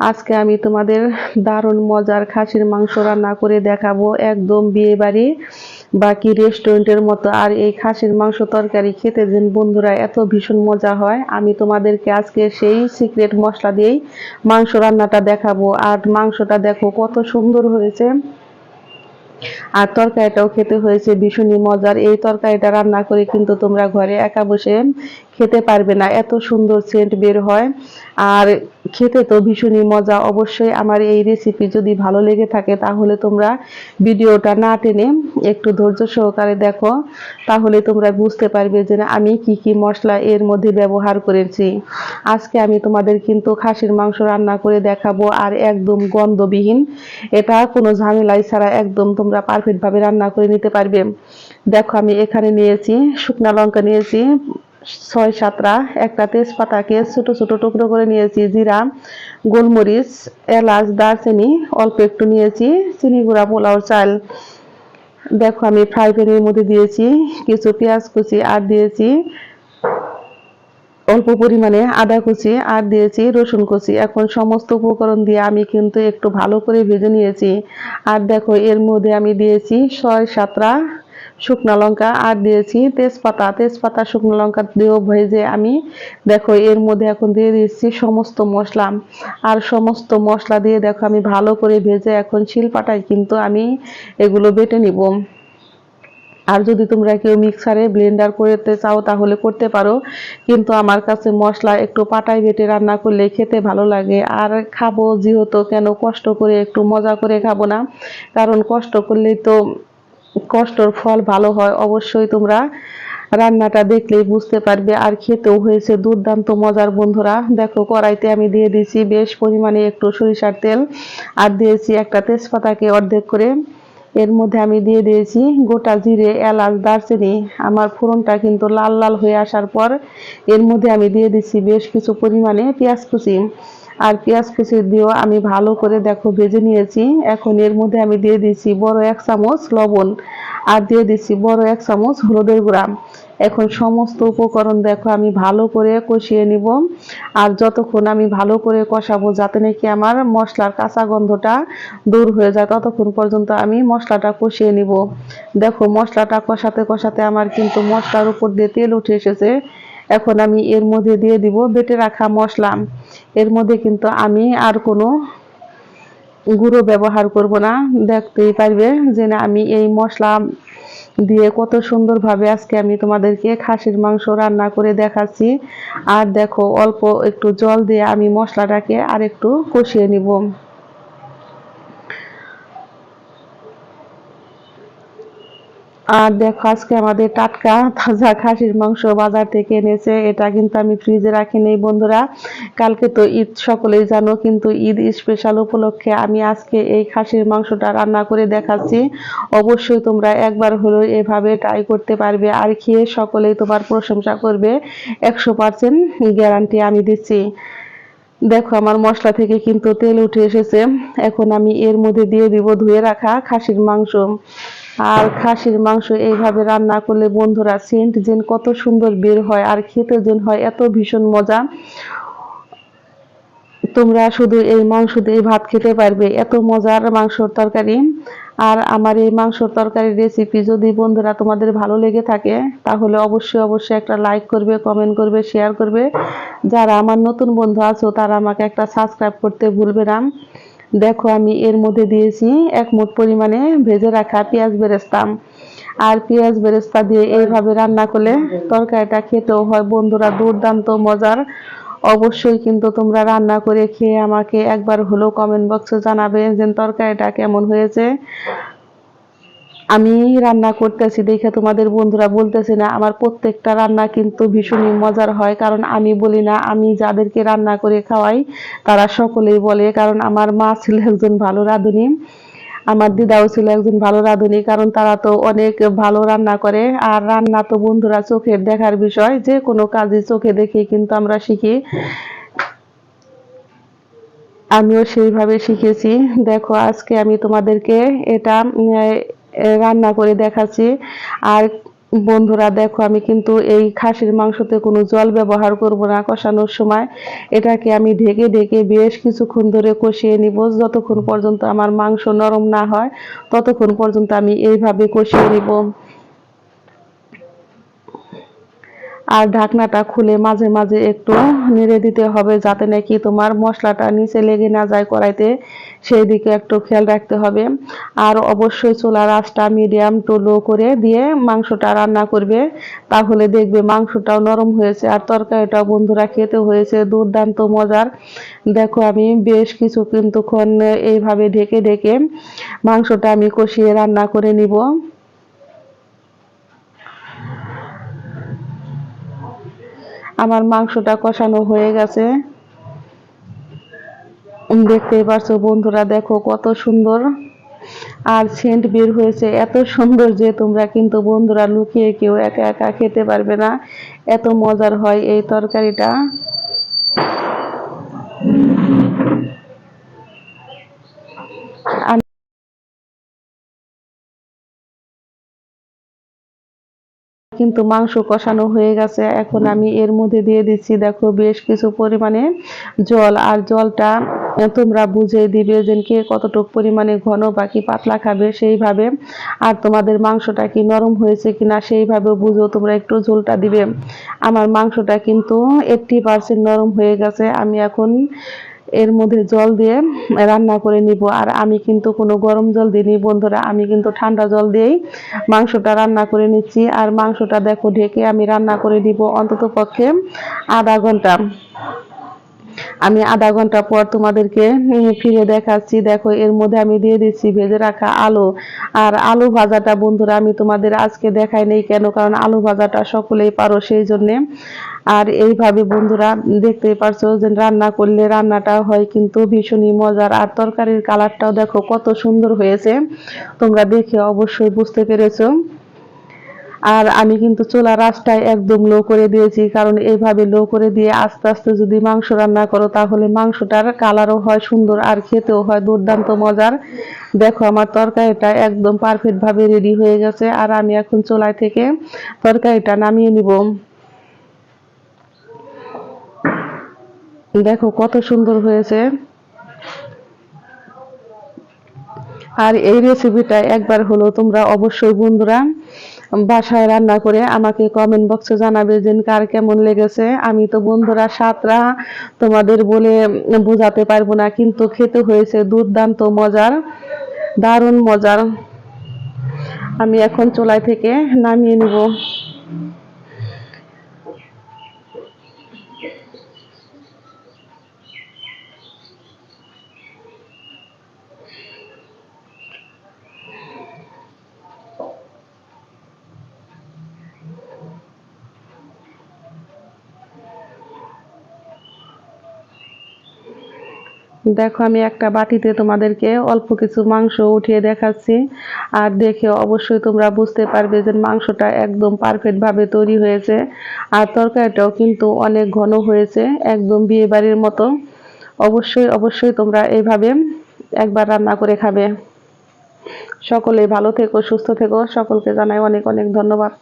আজকে আমি তোমাদের দারুণ মজার খাসির মাংস রান্না করে দেখাবো, একদম বিয়ে বাড়ি বাকি রেস্টুরেন্টের মতো। আর এই খাসির মাংস তরকারি খেতে যেন বন্ধুরা এত ভীষণ মজা হয়। আমি তোমাদেরকে আজকে সেই সিক্রেট মশলা দিয়েই মাংস রান্নাটা দেখাবো। আর মাংসটা দেখো কত সুন্দর হয়েছে, আর তরকারিটাও খেতে হয়েছে ভীষণই মজার। এই তরকারিটা রান্না করে কিন্তু তোমরা ঘরে একা বসে খেতে পারবে না, এত সুন্দর সেন্ট বের হয়। আর খেতে তো ভীষণই মজা। অবশ্যই আমার এই রেসিপি যদি ভালো লেগে থাকে তাহলে তোমরা ভিডিওটা না টেনে একটু ধৈর্য সহকারে দেখো, তাহলে তোমরা বুঝতে পারবে যে আমি কি কি মশলা এর মধ্যে ব্যবহার করেছি। আজকে আমি তোমাদের কিন্তু খাসির মাংস রান্না করে দেখাবো, আর একদম গন্ধবিহীন, এটা কোনো ঝামেলাই ছাড়া একদম তোমরা পারফেক্ট ভাবে রান্না করে নিতে পারবে। দেখো আমি এখানে নিয়েছি শুকনা লঙ্কা, নিয়েছি 6-7টা, একটা তেজপাতাকে ছোট ছোট টুকরো করে নিয়েছি, জিরা, গোলমরিচ, এলাচ, দারচিনি, অল্প একটু নিয়েছি চিনি গুঁড়া, পোলাও চাল। দেখো আমি ফ্রাই প্যানের মধ্যে দিয়েছি কিছু পেঁয়াজ কুচি, আর দিয়েছি অল্প পরিমাণে আদা কুচি, আর দিয়েছি রসুন কুচি। এখন সমস্ত উপকরণ দিয়ে আমি কিন্তু একটু ভালো করে ভেজে নিয়েছি। আর দেখো এর মধ্যে আমি দিয়েছি 6-7টা শুকনা লঙ্কা, আর দিয়েছি তেজপাতা শুকনো লঙ্কা দিয়েও ভেজে আমি দেখো এর মধ্যে এখন দিয়ে দিচ্ছি সমস্ত মশলা। আর সমস্ত মশলা দিয়ে দেখো আমি ভালো করে ভেজে এখন শিলপাটায় কিন্তু আমি এগুলো বেটে নিব। আর যদি তোমরা কেউ মিক্সারে ব্লেন্ডার করতে চাও তাহলে করতে পারো, কিন্তু আমার কাছে মশলা একটু পাটায় বেটে রান্না করলে খেতে ভালো লাগে। আর খাবো যেহেতু, কেন কষ্ট করে একটু মজা করে খাবো না? কারণ কষ্ট করলেই তো কষ্টর ফল ভালো হয়। অবশ্যই তোমরা রান্নাটা দেখলেই বুঝতে পারবে। আর খেতেও হয়েছে দুর্দান্ত মজার বন্ধুরা। দেখো কড়াইতে আমি দিয়ে দিয়েছি বেশ পরিমাণে একটু সরিষার তেল, আর দিয়েছি একটা তেজপাতাকে অর্ধেক করে। এর মধ্যে আমি দিয়ে দিয়েছি গোটা জিরে, এলাচ, দারচিনি। আমার ফোড়নটা কিন্তু লাল লাল হয়ে আসার পর এর মধ্যে আমি দিয়ে দিচ্ছি বেশ কিছু পরিমাণে পেঁয়াজ কুচি। আর পেঁয়াজ কুচি দিয়েও আমি ভালো করে দেখো ভেজে নিয়েছি। এখন এর মধ্যে আমি দিয়ে দিচ্ছি বড় 1 চামচ লবণ, আর দিয়ে দিচ্ছি বড় 1 চামচ হলুদের গুঁড়া। এখন সমস্ত উপকরণ দেখো আমি ভালো করে কষিয়ে নিব। আর যতক্ষণ আমি ভালো করে কষাবো যাতে নাকি আমার মশলার কাঁচা গন্ধটা দূর হয়ে যায়, ততক্ষণ পর্যন্ত আমি মশলাটা কষিয়ে নিব। দেখো মশলাটা কষাতে কষাতে আমার কিন্তু মশলার উপর দিয়ে তেল উঠে এসেছে। এখন আমি এর মধ্যে দিয়ে দিব বেটে রাখা মশলা। এর মধ্যে কিন্তু আমি আর কোনো গুঁড়ো ব্যবহার করব না। দেখতেই পারবে যে না আমি এই মশলা দিয়ে কত সুন্দরভাবে আজকে আমি তোমাদেরকে খাসির মাংস রান্না করে দেখাচ্ছি। আর দেখো অল্প একটু জল দিয়ে আমি মশলাটাকে আর একটু কষিয়ে নিব। আর দেখো আজকে আমাদের টাটকা তাজা খাসির মাংস বাজার থেকে এনেছে। এটা কিন্তু আমি ফ্রিজে রাখিনি বন্ধুরা। কালকে তো ঈদ, সকলেই জানো, কিন্তু ঈদ স্পেশাল উপলক্ষে আমি আজকে এই খাসির মাংসটা রান্না করে দেখাচ্ছি। অবশ্যই তোমরা একবার হলেও এভাবে ট্রাই করতে পারবে, আর খেয়ে সকলেই তোমার প্রশংসা করবে। 100% গ্যারান্টি আমি দিচ্ছি। দেখো আমার মশলা থেকে কিন্তু তেল উঠে এসেছে। এখন আমি এর মধ্যে দিয়ে দিব ধুয়ে রাখা খাসির মাংস। আর খাসির মাংস এইভাবে রান্না করলে বন্ধুরা সেন্ট যেন কত সুন্দর বের হয়, আর খেতে যেন হয় এত ভীষণ মজা। তোমরা শুধু এই মাংস দিয়ে ভাত খেতে পারবে, এত মজার মাংসর তরকারি। আর আমার এই মাংসর তরকারির রেসিপি যদি বন্ধুরা তোমাদের ভালো লেগে থাকে তাহলে অবশ্যই অবশ্যই একটা লাইক করবে, কমেন্ট করবে, শেয়ার করবে। যারা আমার নতুন বন্ধু আছো তারা আমাকে একটা সাবস্ক্রাইব করতে ভুলবে না। দেখো আমি এর মধ্যে দিয়েছি 1 মুঠ পরিমাণে ভেজে রাখা পেঁয়াজ বেরেস্তা। আর পেঁয়াজ বেরেস্তা দিয়ে এইভাবে রান্না করলে তরকারিটা খেতেও হয় বন্ধুরা দুর্দান্ত মজার। অবশ্যই কিন্তু তোমরা রান্না করে খেয়ে আমাকে একবার হলেও কমেন্ট বক্সে জানাবে যে তরকারিটা কেমন হয়েছে। আমি রান্না করতেছি দেখে তোমাদের বন্ধুরা বলতেছি না, আমার প্রত্যেকটা রান্না কিন্তু ভীষণই মজার হয়। কারণ আমি বলি না, আমি যাদেরকে রান্না করে খাওয়াই তারা সকলেই বলে। কারণ আমার মা ছিল একজন ভালো রাঁধুনি, আমার দিদাও ছিল একজন ভালো রাঁধুনি, কারণ তারা তো অনেক ভালো রান্না করে। আর রান্না তো বন্ধুরা চোখের দেখার বিষয়, যে কোনো কাজই চোখে দেখে কিন্তু আমরা শিখি। আমিও সেইভাবে শিখেছি। দেখো আজকে আমি তোমাদেরকে এটা রান্না করে দেখাচ্ছি। আর বন্ধুরা দেখো, আমি কিন্তু এই খাসির মাংসতে কোনো জল ব্যবহার করব না কষানোর সময়। এটাকে আমি ঢেকে ঢেকে বেশ কিছুক্ষণ ধরে কষিয়ে নিব, যতক্ষণ পর্যন্ত আমার মাংস নরম না হয় ততক্ষণ পর্যন্ত আমি এইভাবে কষিয়ে নিব। আর ঢাকনাটা খুলে মাঝে মাঝে একটু নেড়ে দিতে হবে, যাতে নাকি তোমার মশলাটা নিচে লেগে না যায় কড়াইতে, সেই দিকে একটু খেয়াল রাখতে হবে। আর অবশ্যই চুলার আঁচটা মিডিয়াম টু লো করে দিয়ে মাংসটা রান্না করবে, তাহলে দেখবে মাংসটাও নরম হয়েছে আর তরকারিটাও বন্ধুরা খেতে হয়েছে দুর্দান্ত মজার। দেখো, আমি বেশ কিছু কিন্তুক্ষণ এইভাবে ঢেকে ঢেকে মাংসটা আমি কষিয়ে রান্না করে নিব। আমার মাংসটা কষানো হয়ে গেছে, দেখতেই পারছো বন্ধুরা, দেখো কত সুন্দর আর সেন্ট বের হয়েছে, এত সুন্দর যে তোমরা কিন্তু বন্ধুরা লুকিয়ে কেউ একা একা খেতে পারবে না, এত মজার হয় এই তরকারিটা। আমি কিন্তু মাংস কষানো হয়ে গেছে, এখন আমি এর মধ্যে দিয়ে দিচ্ছি দেখো বেশ কিছু পরিমাণে জল। আর জলটা তোমরা বুঝে দিবে যে কে কতটুকু পরিমাণে ঘন বা কি পাতলা খাবে সেইভাবে। আর তোমাদের মাংসটা কি নরম হয়েছে কিনা সেইভাবে বুঝো তোমরা একটু ঝোলটা দিবে। আমার মাংসটা কিন্তু 80% নরম হয়ে গেছে, আমি এখন এর মধ্যে জল দিয়ে রান্না করে নিব। আর আমি কিন্তু কোনো গরম জল দিইনি বন্ধুরা, আমি কিন্তু ঠান্ডা জল দিয়েই মাংসটা রান্না করে নিচ্ছি। আর মাংসটা দেখো ঢেকে আমি রান্না করে দিব অন্তত পক্ষে আধা ঘন্টা। আমি আধা ঘন্টা পর তোমাদেরকে ফিরে দেখাচ্ছি। দেখো, এর মধ্যে আমি দিয়ে দিচ্ছি ভেজে রাখা আলু। আর আলু ভাজাটা বন্ধুরা আমি তোমাদের আজকে দেখাই নেই কেন, কারণ আলু ভাজাটা সকলেই পারো সেই জন্যে। আর এইভাবে বন্ধুরা দেখতেই পারছো যে রান্না করলে রান্নাটা হয় কিন্তু ভীষণই মজার। আর তরকারির কালারটাও দেখো কত সুন্দর হয়েছে, তোমরা দেখে অবশ্যই বুঝতে পেরেছো। আর আমি কিন্তু চুলার আঁচটাই একদম লো করে দিয়েছি, কারণ এইভাবে লো করে দিয়ে আস্তে আস্তে যদি মাংস রান্না করো তাহলে মাংসটার কালারও হয় সুন্দর আর খেতেও হয় দুর্দান্ত মজার। দেখো, আমার তরকারিটা একদম পারফেক্ট ভাবে রেডি হয়ে গেছে, আর আমি এখন চুলায় থেকে তরকারিটা নামিয়ে নিব। দেখো কত সুন্দর হয়েছে। আর এই রেসিপিটা একবার হলো তোমরা অবশ্যই বন্ধুরা বাসায় রান্না করে আমাকে কমেন্ট বক্সে জানাবে যে কার কেমন লেগেছে। আমি তো বন্ধুরা স্বাদটা তোমাদের বলে বোঝাতে পারবো না, কিন্তু খেতে হয়েছে দুর্দান্ত মজার, দারুণ মজার। আমি এখন চুলায় থেকে নামিয়ে নিব। দেখো, আমি একটা বাটিতে তোমাদেরকে অল্প কিছু মাংস উঠিয়ে দেখাচ্ছি, আর দেখে অবশ্যই তোমরা বুঝতে পারবে যে মাংসটা একদম পারফেক্ট ভাবে তৈরি হয়েছে। আর তরকারিটাও কিন্তু অনেক ঘন হয়েছে, একদম বিয়ে বাড়ির মতো। অবশ্যই অবশ্যই তোমরা এইভাবে একবার রান্না করে খাবে। সকলে ভালো থেকো, সুস্থ থেকো, সকলকে জানাই অনেক অনেক ধন্যবাদ।